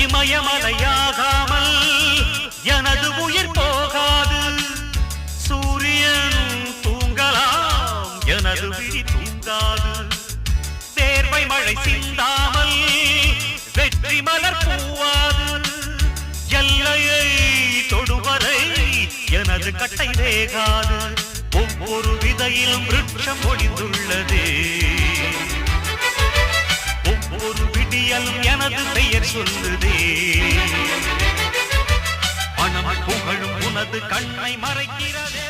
இமயமலையாகாமல் எனது உயிர் போகாது. சூரியன் தூங்கலாம், எனது விழி தூங்காது. தேர்வை மழை சிந்தாமல் வெற்றி மலர் பூவாது. எல்லையை தொடுவரை எனது கட்டை வேகாது. ஒவ்வொரு விதையிலும் விருட்சம் ஒளிந்துள்ளதே. ஒவ்வொரு விடியலும் எனது பெயர் சொல்லுதே. பணம் புகழும் உனது கண்ணை மறைக்கிறதே.